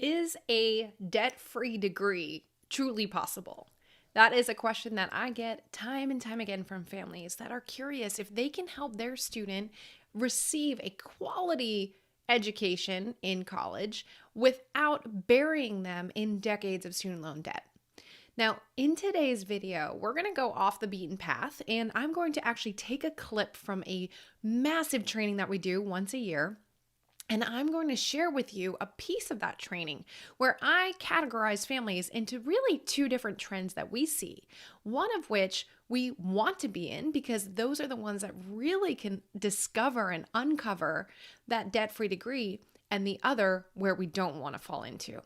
Is a debt-free degree truly possible? That is a question that I get time and time again from families that are curious if they can help their student receive a quality education in college without burying them in decades of student loan debt. Now, in today's video, we're going to go off the beaten path, and I'm going to actually take a clip from a massive training that we do once a year. And I'm going to share with you a piece of that training where I categorize families into really two different trends that we see. One of which we want to be in because those are the ones that really can discover and uncover that debt-free degree, and the other where we don't want to fall into.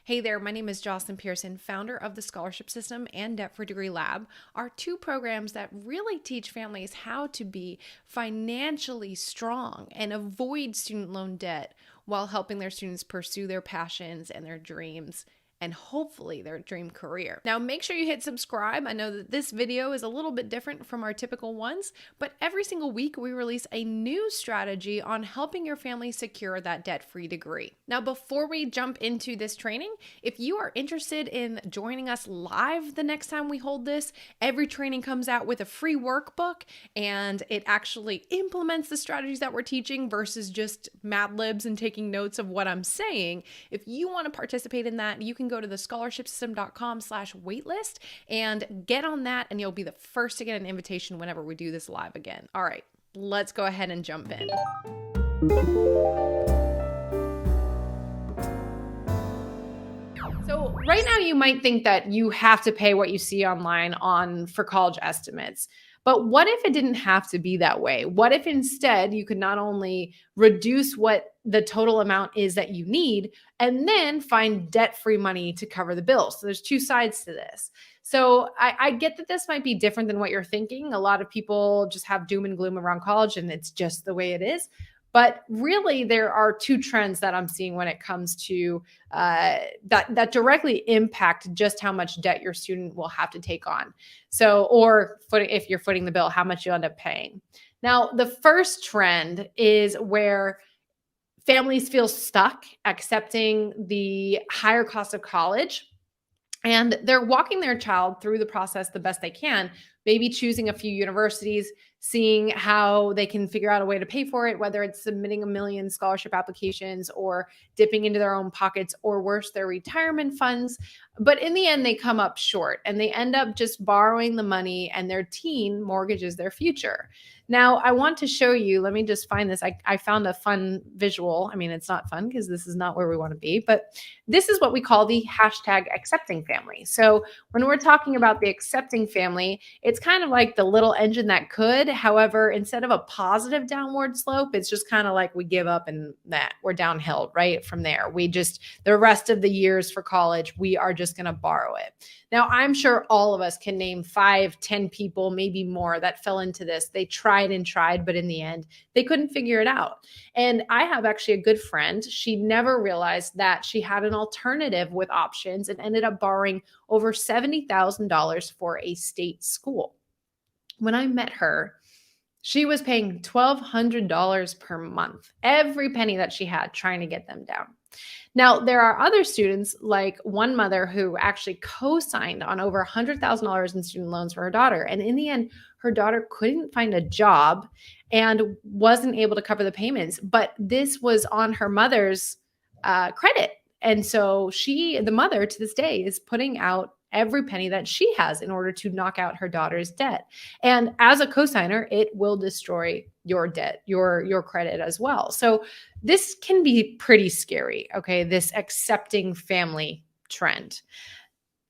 Hey there, my name is Jocelyn Pearson, founder of the Scholarship System and Debt-Free Degree Lab, are two programs that really teach families how to be financially strong and avoid student loan debt while helping their students pursue their passions and their dreams and hopefully their dream career. Now, make sure you hit subscribe. I know that this video is a little bit different from our typical ones, but every single week we release a new strategy on helping your family secure that debt-free degree. Now, before we jump into this training, if you are interested in joining us live the next time we hold this, every training comes out with a free workbook, and it actually implements the strategies that we're teaching versus just Mad Libs and taking notes of what I'm saying. If you want to participate in that, you can go to the scholarshipsystem.com/waitlist and get on that, and you'll be the first to get an invitation whenever we do this live again. All right, let's go ahead and jump in. So right now you might think that you have to pay what you see online for college estimates. But what if it didn't have to be that way? What if instead you could not only reduce what the total amount is that you need and then find debt-free money to cover the bills? So there's two sides to this. So I get that this might be different than what you're thinking. A lot of people just have doom and gloom around college and it's just the way it is. But really, there are two trends that I'm seeing when it comes to that directly impact just how much debt your student will have to take on. So, or if you're footing the bill, how much you end up paying. Now, the first trend is where families feel stuck accepting the higher cost of college, and they're walking their child through the process the best they can, maybe choosing a few universities, seeing how they can figure out a way to pay for it, whether it's submitting a million scholarship applications or dipping into their own pockets, or worse, their retirement funds. But in the end, they come up short and they end up just borrowing the money, and their teen mortgages their future. Now, I want to show you, let me just find this. I found a fun visual. I mean, it's not fun because this is not where we want to be, but this is what we call the hashtag accepting family. So when we're talking about the accepting family, it's kind of like the little engine that could. However, instead of a positive downward slope, it's just kind of like we give up and that we're downhill right from there. The rest of the years for college, we are just going to borrow it. Now, I'm sure all of us can name 5, 10 people, maybe more, that fell into this. They tried and tried, but in the end, they couldn't figure it out. And I have actually a good friend. She never realized that she had an alternative with options and ended up borrowing over $70,000 for a state school. When I met her, she was paying $1,200 per month, every penny that she had, trying to get them down. Now, there are other students, like one mother who actually co-signed on over $100,000 in student loans for her daughter. And in the end, her daughter couldn't find a job and wasn't able to cover the payments. But this was on her mother's credit. And so the mother to this day is putting out every penny that she has in order to knock out her daughter's debt. And as a cosigner, it will destroy your debt, your credit as well. So this can be pretty scary, okay, this accepting family trend.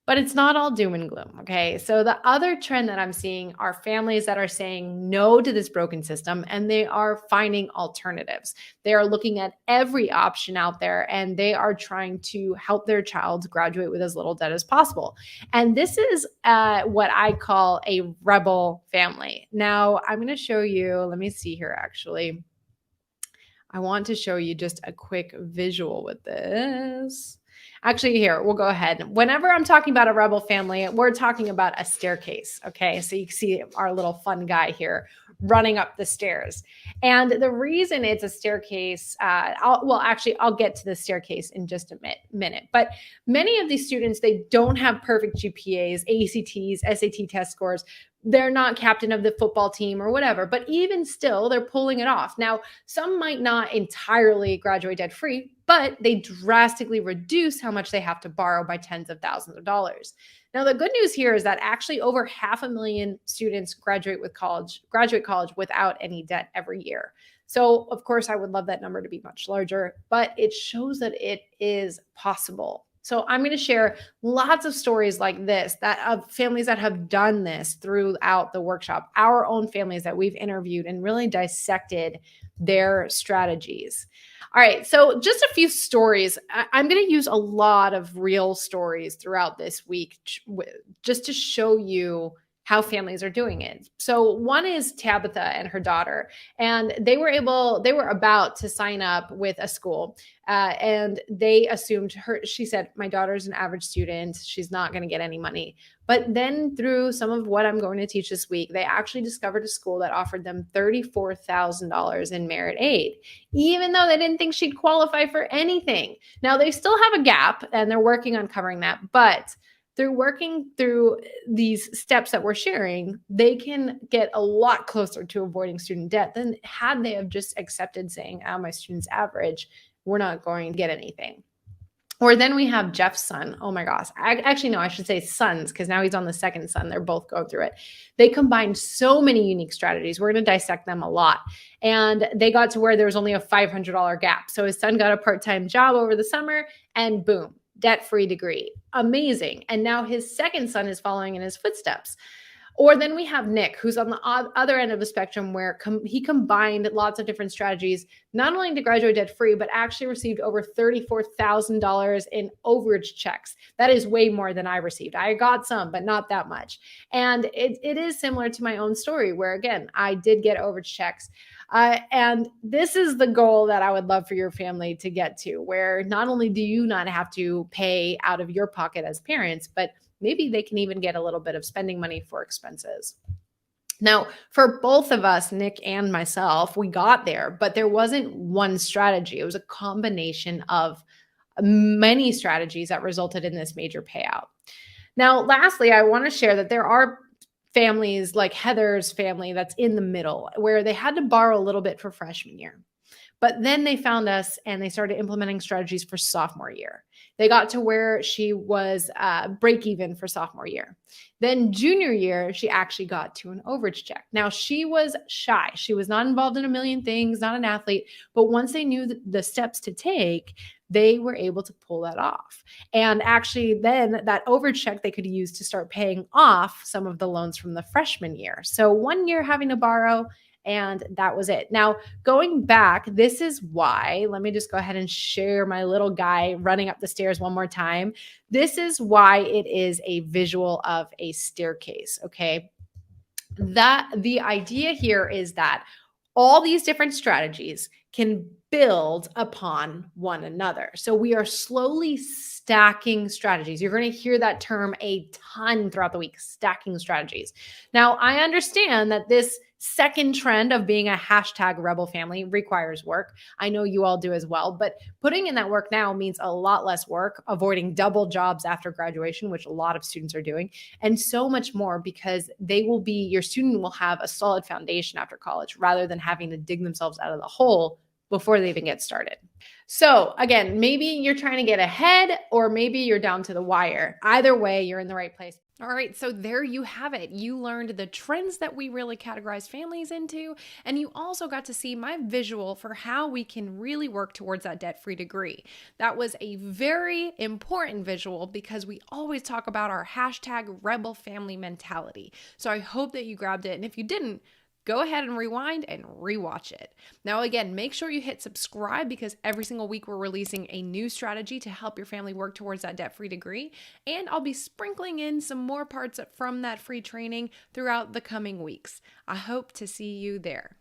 But it's not all doom and gloom, okay? So the other trend that I'm seeing are families that are saying no to this broken system, and they are finding alternatives. They are looking at every option out there, and they are trying to help their child graduate with as little debt as possible. And this is what I call a rebel family. Now, I'm going to show you, let me see here, actually. I want to show you just a quick visual with this. Actually, here, we'll go ahead. Whenever I'm talking about a rebel family, we're talking about a staircase, okay? So you can see our little fun guy here running up the stairs. And the reason it's a staircase, I'll get to the staircase in just a minute. But many of these students, they don't have perfect GPAs, ACTs, SAT test scores. They're not captain of the football team or whatever, but even still, they're pulling it off. Now, some might not entirely graduate debt free, but they drastically reduce how much they have to borrow by tens of thousands of dollars. Now, the good news here is that actually over 500,000 students graduate college without any debt every year. So, of course, I would love that number to be much larger, but it shows that it is possible. So I'm going to share lots of stories like this that of families that have done this throughout the workshop, our own families that we've interviewed and really dissected their strategies. All right, so just a few stories. I'm going to use a lot of real stories throughout this week just to show you how families are doing it. So one is Tabitha and her daughter, and they were about to sign up with a school, and they assumed she said, my daughter's an average student. She's not going to get any money. But then through some of what I'm going to teach this week, they actually discovered a school that offered them $34,000 in merit aid, even though they didn't think she'd qualify for anything. Now they still have a gap and they're working on covering that, but through working through these steps that we're sharing, they can get a lot closer to avoiding student debt than had they have just accepted saying, my student's average, we're not going to get anything. Or then we have Jeff's son. Oh my gosh. I should say sons, because now he's on the second son. They're both going through it. They combined so many unique strategies. We're going to dissect them a lot. And they got to where there was only a $500 gap. So his son got a part-time job over the summer and boom, debt-free degree. Amazing. And now his second son is following in his footsteps. Or then we have Nick, who's on the other end of the spectrum, where he combined lots of different strategies, not only to graduate debt-free, but actually received over $34,000 in overage checks. That is way more than I received. I got some, but not that much. And it is similar to my own story, where, again, I did get overage checks. And this is the goal that I would love for your family to get to, where not only do you not have to pay out of your pocket as parents, but maybe they can even get a little bit of spending money for expenses. Now, for both of us, Nick and myself, we got there, but there wasn't one strategy. It was a combination of many strategies that resulted in this major payout. Now, lastly, I want to share that there are families like Heather's family that's in the middle, where they had to borrow a little bit for freshman year. But then they found us and they started implementing strategies for sophomore year. They got to where she was break even for sophomore year. Then junior year, she actually got to an overage check. Now, she was shy. She was not involved in a million things, not an athlete. But once they knew the steps to take, they were able to pull that off. And actually then that overage check they could use to start paying off some of the loans from the freshman year. So 1 year having to borrow, and that was it. Now, going back, this is why, let me just go ahead and share my little guy running up the stairs one more time. This is why it is a visual of a staircase, okay? The idea here is that all these different strategies can build upon one another. So we are slowly stacking strategies. You're going to hear that term a ton throughout the week, stacking strategies. Now, I understand that this second trend of being a hashtag rebel family requires work. I know you all do as well, but putting in that work now means a lot less work, avoiding double jobs after graduation, which a lot of students are doing, and so much more, because your student will have a solid foundation after college rather than having to dig themselves out of the hole before they even get started. So again, maybe you're trying to get ahead, or maybe you're down to the wire. Either way, you're in the right place. All right, so there you have it. You learned the trends that we really categorize families into, and you also got to see my visual for how we can really work towards that debt-free degree. That was a very important visual because we always talk about our hashtag rebel family mentality. So I hope that you grabbed it, and if you didn't, go ahead and rewind and rewatch it. Now, again, make sure you hit subscribe, because every single week we're releasing a new strategy to help your family work towards that debt-free degree. And I'll be sprinkling in some more parts from that free training throughout the coming weeks. I hope to see you there.